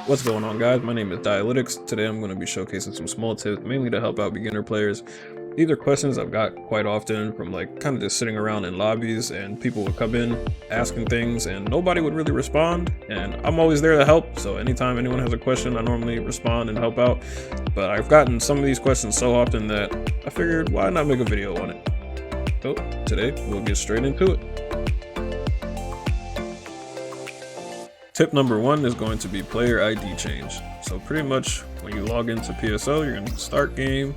What's going on, guys? My name is Dialytics. Today I'm going to be showcasing some small tips mainly to help out beginner players. These are questions I've got quite often from kind of just sitting around in lobbies, and people would come in asking things and nobody would really respond, and I'm always there to help. So anytime anyone has a question, I normally respond and help out. But I've gotten some of these questions so often that I figured, why not make a video on it? So today we'll get straight into it. Tip number one is going to be player ID change. So pretty much when you log into PSO, you're going to start game,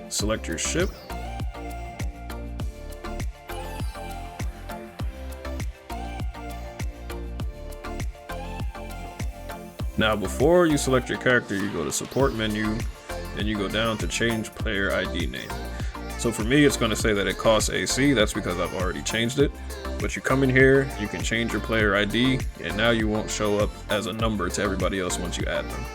select your ship, now before you select your character, you go to support menu and you go down to change player ID name. So for me, it's going to say that it costs AC. That's because I've already changed it. But you come in here, you can change your player ID, and now you won't show up as a number to everybody else once you add them.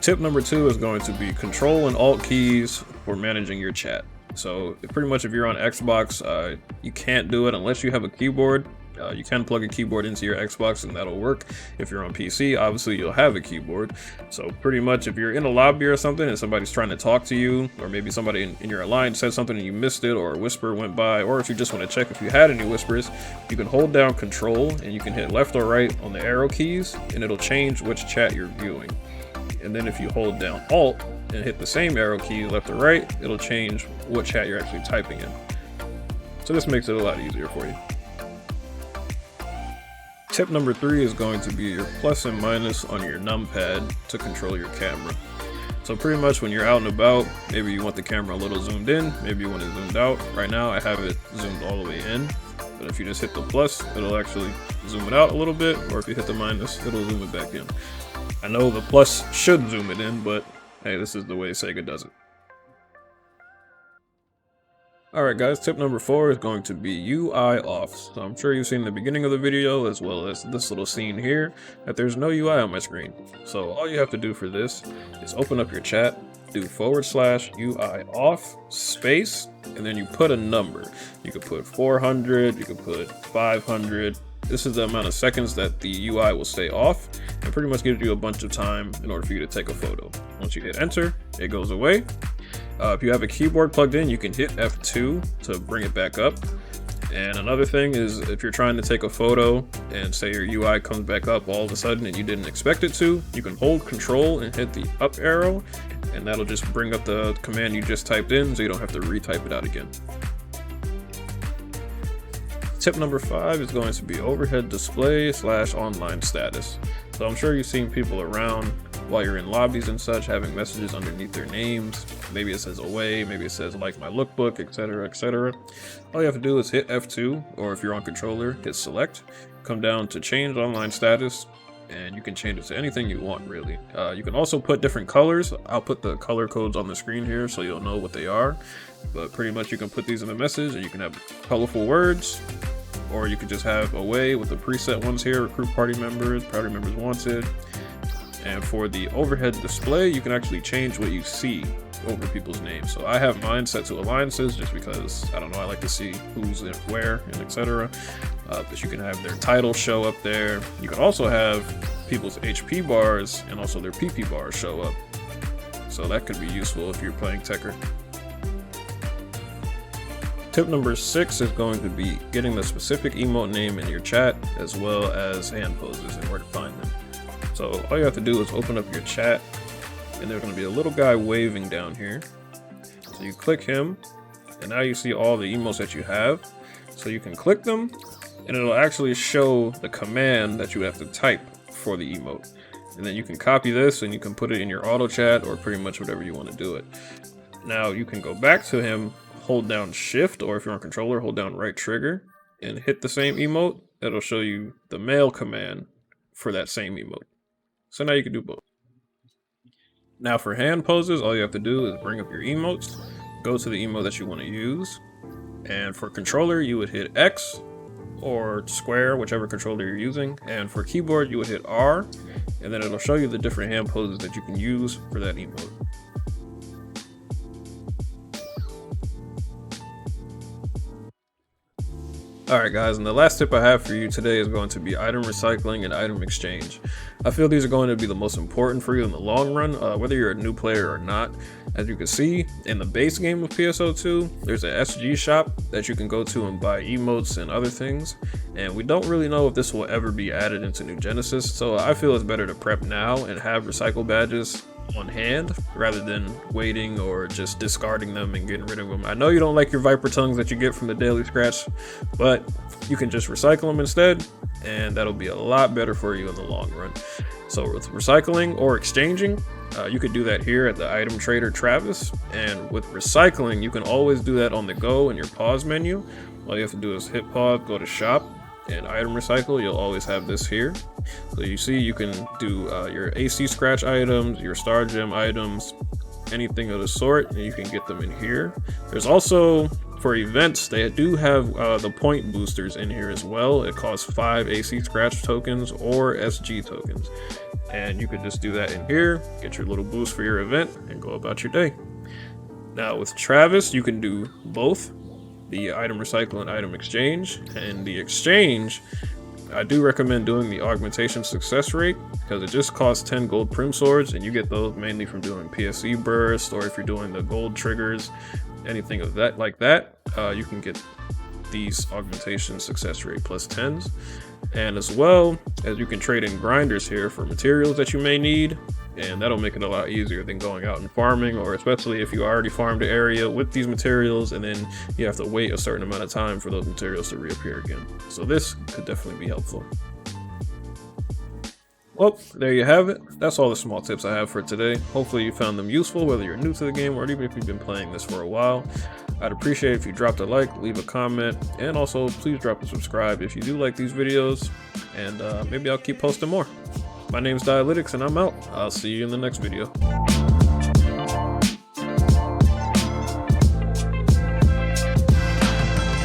Tip number two is going to be Control and Alt keys for managing your chat. So pretty much if you're on Xbox, you can't do it unless you have a keyboard. You can plug a keyboard into your Xbox and that'll work. If you're on PC, obviously you'll have a keyboard. So pretty much if you're in a lobby or something and somebody's trying to talk to you, or maybe somebody in your alliance said something and you missed it, or a whisper went by, or if you just want to check if you had any whispers, you can hold down Control and you can hit left or right on the arrow keys and it'll change which chat you're viewing. And then if you hold down Alt and hit the same arrow key left or right, it'll change what chat you're actually typing in. So this makes it a lot easier for you. Tip number three is going to be your plus and minus on your numpad to control your camera. So pretty much when you're out and about, maybe you want the camera a little zoomed in, maybe you want it zoomed out. Right now I have it zoomed all the way in, but if you just hit the plus, it'll actually zoom it out a little bit, or if you hit the minus, it'll zoom it back in. I know the plus should zoom it in, but hey, this is the way Sega does it. Alright guys, tip number four is going to be UI off. So I'm sure you've seen the beginning of the video as well as this little scene here that there's no UI on my screen. So all you have to do for this is open up your chat, do /UI off space, and then you put a number. You could put 400, you could put 500. This is the amount of seconds that the UI will stay off, and pretty much gives you a bunch of time in order for you to take a photo. Once you hit enter, it goes away. If you have a keyboard plugged in, you can hit F2 to bring it back up. And another thing is if you're trying to take a photo and say your UI comes back up all of a sudden and you didn't expect it to, you can hold Control and hit the up arrow, and that'll just bring up the command you just typed in so you don't have to retype it out again. Tip number five is going to be overhead display / online status. So I'm sure you've seen people around while you're in lobbies and such having messages underneath their names. Maybe it says away, maybe it says like my lookbook, etc, etc. All you have to do is hit F2, or if you're on controller, hit select, come down to change online status, and you can change it to anything you want really. You can also put different colors. I'll put the color codes on the screen here so you'll know what they are, but pretty much you can put these in the message and you can have colorful words, or you could just have away with the preset ones here, recruit party members wanted. And for the overhead display, you can actually change what you see over people's names. So I have mine set to alliances just because, I don't know, I like to see who's in where and etc. But you can have their title show up there. You can also have people's HP bars and also their PP bars show up. So that could be useful if you're playing Tekker. Tip number six is going to be getting the specific emote name in your chat as well as hand poses and where to find them. So all you have to do is open up your chat, and there's going to be a little guy waving down here. So you click him, and now you see all the emotes that you have. So you can click them, and it'll actually show the command that you have to type for the emote. And then you can copy this, and you can put it in your auto chat, or pretty much whatever you want to do it. Now you can go back to him, hold down shift, or if you're on controller, hold down right trigger, and hit the same emote. It'll show you the mail command for that same emote. So now you can do both. Now for hand poses, all you have to do is bring up your emotes, go to the emote that you want to use, and for controller you would hit X or square, whichever controller you're using, and for keyboard you would hit R, and then it'll show you the different hand poses that you can use for that emote. Alright guys, and the last tip I have for you today is going to be item recycling and item exchange. I feel these are going to be the most important for you in the long run, whether you're a new player or not. As you can see, in the base game of PSO2, there's an SG shop that you can go to and buy emotes and other things, and we don't really know if this will ever be added into New Genesis, so I feel it's better to prep now and have recycle badges on hand rather than waiting or just discarding them and getting rid of them. I know you don't like your Viper tongues that you get from the daily scratch, but you can just recycle them instead, and that'll be a lot better for you in the long run. So with recycling or exchanging, you could do that here at the item trader Travis, and with recycling you can always do that on the go in your pause menu. All you have to do is hit pause, go to shop, and item recycle. You'll always have this here. So you see you can do your AC scratch items, your star gem items, anything of the sort, and you can get them in here. There's also, for events, they do have the point boosters in here as well. It costs 5 AC scratch tokens or SG tokens, and you could just do that in here, get your little boost for your event, and go about your day. Now with Travis, you can do both the item recycle and item exchange. And the exchange, I do recommend doing the augmentation success rate because it just costs 10 gold prim swords, and you get those mainly from doing PSE burst, or if you're doing the gold triggers, anything of that like that, you can get these augmentation success rate plus 10s. And as well as you can trade in grinders here for materials that you may need, and that'll make it a lot easier than going out and farming, or especially if you already farmed the area with these materials and then you have to wait a certain amount of time for those materials to reappear again. So this could definitely be helpful. Well, there you have it. That's all the small tips I have for today. Hopefully you found them useful, whether you're new to the game or even if you've been playing this for a while. I'd appreciate if you dropped a like, leave a comment, and also please drop a subscribe if you do like these videos, and maybe I'll keep posting more. My name's Dialytics, and I'm out. I'll see you in the next video.